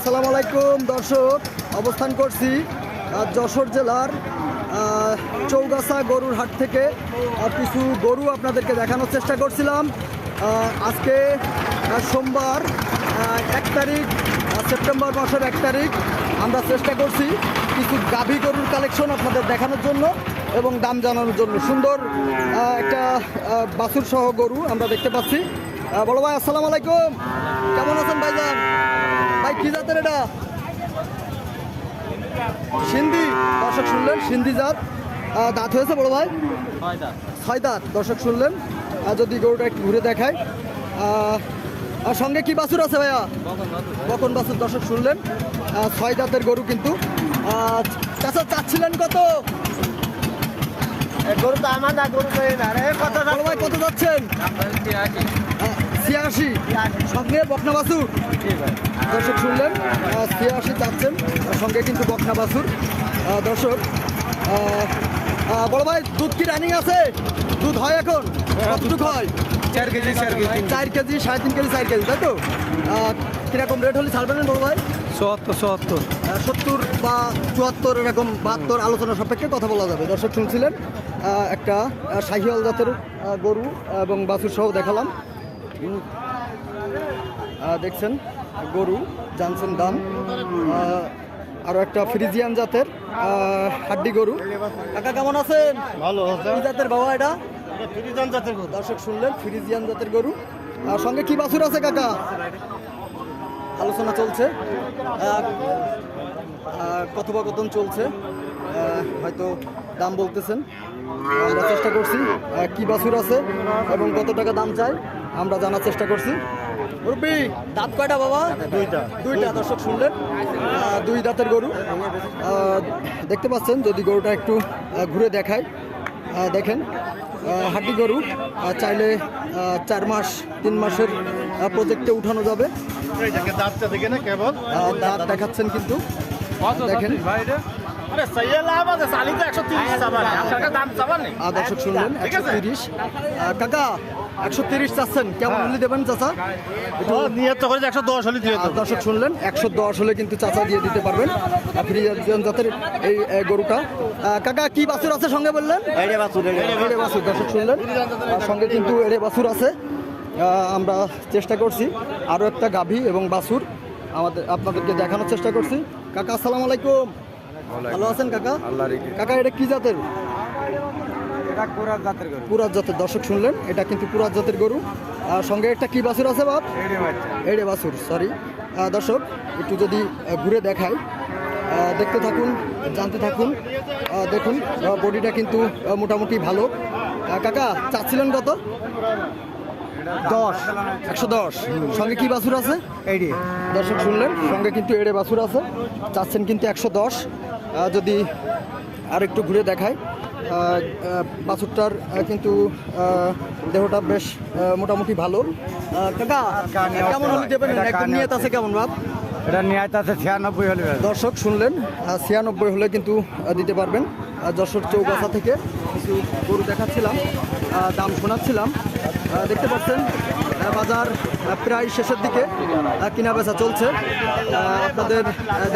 আসসালামু আলাইকুম দর্শক, অবস্থান করছি যশোর জেলার চৌগাছা গরুর হাট থেকে। কিছু গরু আপনাদেরকে দেখানোর চেষ্টা করছিলাম। আজকে সোমবার 1 তারিখ সেপ্টেম্বর মাসের 1 তারিখ। আমরা চেষ্টা করছি কিছু গাভী গরুর কালেকশন আপনাদের দেখানোর জন্য এবং দাম জানানোর জন্য। সুন্দর একটা বাছুর সহ গরু আমরা দেখতে পাচ্ছি। বড় ভাই আসসালামু আলাইকুম, কেমন আছেন ভাইজান? ভাই কি জাতের এটা? সিন্ধি। দর্শক শুনলেন সিন্ধি জাত। দাঁত হয়েছে বড় ভাই? 6 দাঁত। দর্শক শুনলেন। যদি গরুটা একটু ঘুরে দেখায়। আর সঙ্গে কি বাছুর আছে ভাইয়া? বকন বাছুর। দর্শক শুনলেন 6 দাঁতের গরু কিন্তু। চাচা চাচ্ছিলেন কত? গরু তো আমার না, গরু বড় ভাই কত যাচ্ছেন? 86। সঙ্গে বকনা বাছুর। দর্শক শুনলেন 86 চাচ্ছেন, সঙ্গে কিন্তু বকনা বাছুর। দর্শক বড় ভাই দুধ কি রানিং আছে? দুধ হয় এখন? কতটুকু হয়? 4 কেজি 4 কেজি 3.5 কেজি 4 কেজি, তাই তো? কিরকম রেট হলে ছাড়বেন বড় ভাই? 70 বা 74 এরকম 72 আলোচনা সাপেক্ষে কথা বলা যাবে। দর্শক শুনছিলেন একটা শাহিওয়াল জাতের গরু এবং বাছুর সহ দেখালাম। দেখছেন গরু, জানছেন দাম। আরও একটা ফ্রিজিয়ান জাতের হাড্ডি গরু। কাকা কেমন আছেন? ভালো কি জাতের বাবা এটা? ফ্রিজিয়ান জাতের গরু। দর্শক শুনলেন ফ্রিজিয়ান জাতের গরু। আর সঙ্গে কি বাছুর আছে কাকা? আলোচনা চলছে, কথোপকথন চলছে, হয়তো দাম বলতেছেন। আমরা চেষ্টা করছি কি বাছুর আছে এবং কত টাকা দাম চাই আমরা জানার চেষ্টা করছি। মুরব্বি দাঁত কয়টা বাবা? দুইটা। দর্শক শুনলেন 2 দাঁতের গরু দেখতে পাচ্ছেন। যদি গরুটা একটু ঘুরে দেখায়, দেখেন হাড্ডি গরু। চাইলে 4 মাস 3 মাসের প্রজেক্টে উঠানো যাবে। দাঁতটা দেখে না কেবল দাঁত দেখাচ্ছেন কিন্তু দেখেন। দর্শক শুনলেন 130। কাকা 130 চাচ্ছেন, কেমন হলে দেবেন চাচা? দর্শক শুনলেন 110 হলে কিন্তু চাচা দিয়ে দিতে পারবেন ফ্রিজিয়ান জাতের এই গরুটা। কাকা কি বাছুর আছে সঙ্গে বললেন? এড়ে বাছুর। দর্শক শুনলেন সঙ্গে কিন্তু এড়ে বাছুর আছে। আমরা চেষ্টা করছি আরও একটা গাভী এবং বাছুর আপনাদেরকে দেখানোর চেষ্টা করছি। কাকা আসসালামু আলাইকুম, ভালো আছেন কাকা? কাকা এটা কি জাতের? পুরাত জাতের। দর্শক শুনলেন এটা কিন্তু পুরাত জাতের গরু। সঙ্গে একটা কি বাছুর আছে বাপ? এড়ে বাছুর, সরি। দর্শক একটু যদি ঘুরে দেখায়, দেখতে থাকুন, জানতে থাকুন। দেখুন বডিটা কিন্তু মোটামুটি ভালো। কাকা চাচ্ছিলেন কত? 110। সঙ্গে কি বাছুর আছে? এড়ে। দর্শক শুনলেন সঙ্গে কিন্তু এড়ে বাছুর আছে, চাচ্ছেন কিন্তু 110। যদি আর একটু ঘুরে দেখায়, বাছুরটার কিন্তু দেহটা বেশ মোটামুটি ভালো। কাকা কেমন হলে দেবেন? একদম নিয়ত আছে কেমন বাপ? এটা নিয়ত আছে 96 হলে। দর্শক শুনলেন 96 হলে কিন্তু দিতে পারবেন। যশোর চৌগাছা থেকে কিছু গরু দেখাচ্ছিলাম, দাম শোনাচ্ছিলাম। দেখতে পাচ্ছেন বাজার প্রায় শেষের দিকে, কিনা বেচা চলছে। আপনাদের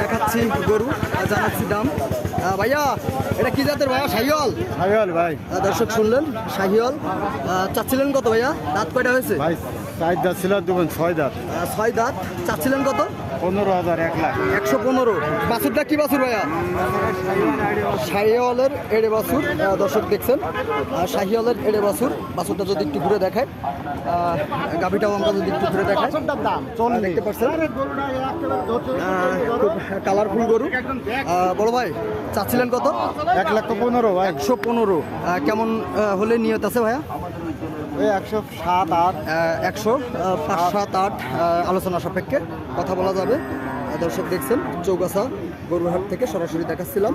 দেখাচ্ছি গরু, জানাচ্ছি দাম। ভাইয়া এটা কি জাতের ভাইয়া? শাহিওয়াল ভাই। দর্শক শুনলেন শাহিওয়াল। চাচ্ছিলেন কত ভাইয়া? দাঁত কয়টা হয়েছে? ভাই 4 দাঁত ছিল, 6 দাঁত। 6 দাঁত। চাচ্ছিলেন কত? 15,000, 1 লাখ। 115। বাছুরটা কি বাছুর ভাইয়া? শাহিওয়ালের এড়ে বাছুর। দর্শক দেখছেন শাহিওয়ালের এড়ে বাছুর। বাছুরটা যদি একটু ঘুরে দেখায়, গাভীটাও আমরা যদি একটু ঘুরে দেখাই, দেখতে পাচ্ছেন খুব কালারফুল গরু। বড় ভাই চাচ্ছিলেন কত? 1,15,000 ভাই। 115। কেমন হলে নিয়ত আছে ভাইয়া? 107, 8। 100, 5, 7, 8 আলোচনা সাপেক্ষে কথা বলা যাবে। দর্শক দেখছেন চৌগাছা গরুর হাট থেকে সরাসরি দেখাচ্ছিলাম।